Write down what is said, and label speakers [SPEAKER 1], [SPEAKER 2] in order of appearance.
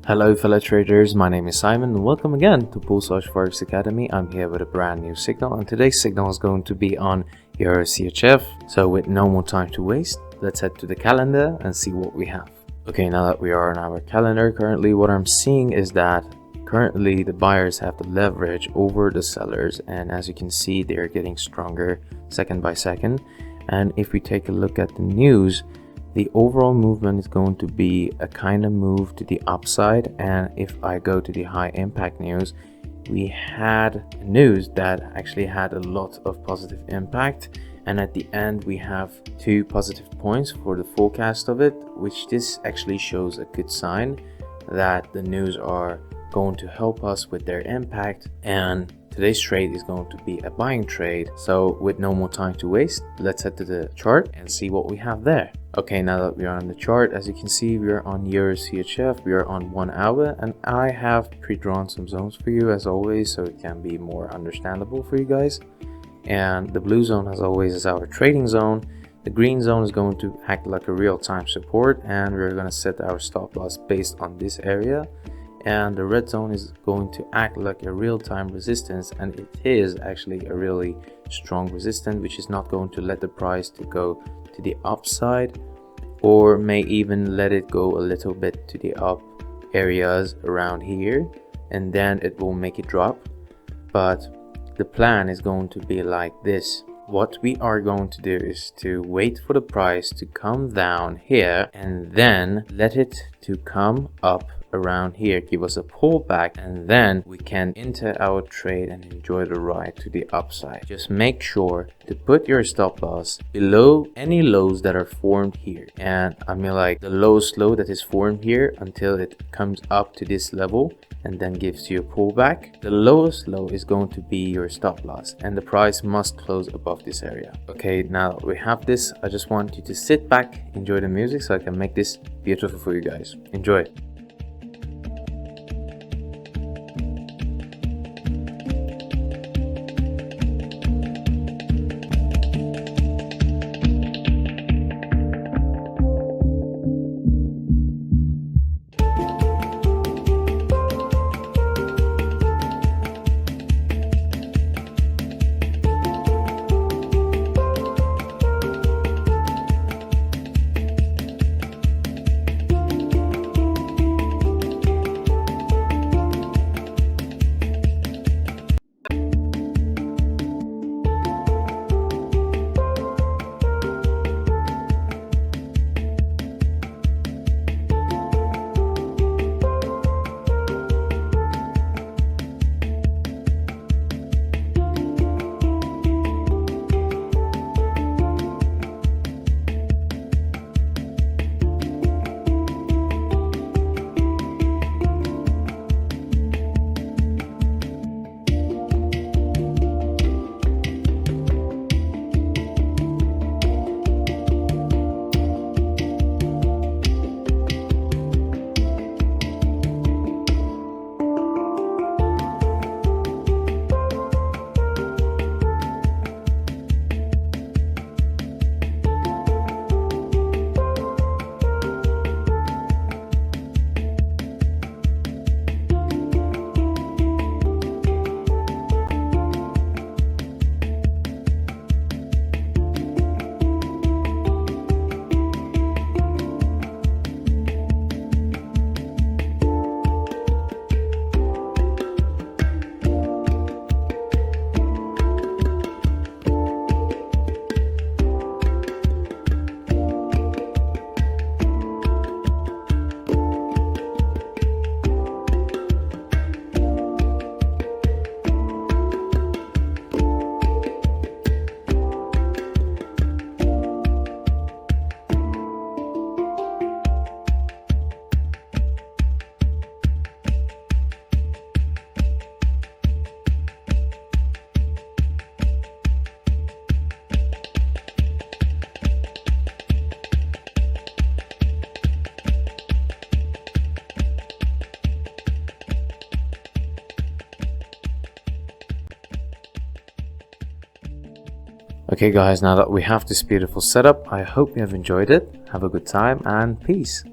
[SPEAKER 1] Hello fellow traders, my name is Simon and welcome again to Porsaj Forex Academy. I'm here with a brand new signal and today's signal is going to be on EURCHF. So with no more time to waste, let's head to the calendar and see what we have. Okay, now that we are on our calendar, currently what I'm seeing is that currently the buyers have the leverage over the sellers, and as you can see they're getting stronger second by second. And if we take a look at the news, the overall movement is going to be a kind of move to the upside. And if I go to the high impact news, we had news that actually had a lot of positive impact, and at the end we have 2 positive points for the forecast of it, which this actually shows a good sign that the news are going to help us with their impact, and today's trade is going to be a buying trade. So with no more time to waste, let's head to the chart and see what we have there. Okay, now that we are on the chart, as you can see, we are on EURCHF, we are on 1 hour, and I have pre-drawn some zones for you as always, so it can be more understandable for you guys. And the blue zone, as always, is our trading zone. The green zone is going to act like a real-time support, and we're going to set our stop loss based on this area. And the red zone is going to act like a real-time resistance, and it is actually a really strong resistance, which is not going to let the price to go to the upside, or may even let it go a little bit to the up areas around here, and then it will make it drop. But the plan is going to be like this. What we are going to do is to wait for the price to come down here and then let it to come up around here, give us a pullback, and then we can enter our trade and enjoy the ride to the upside. Just make sure to put your stop loss below any lows that are formed here, and I mean like the lowest low that is formed here until it comes up to this level and then gives you a pullback. The lowest low is going to be your stop loss, and the price must close above this area. Okay, now that we have this, I just want you to sit back, enjoy the music so I can make this beautiful for you guys. Enjoy. Okay guys, now that we have this beautiful setup, I hope you have enjoyed it. Have a good time and peace.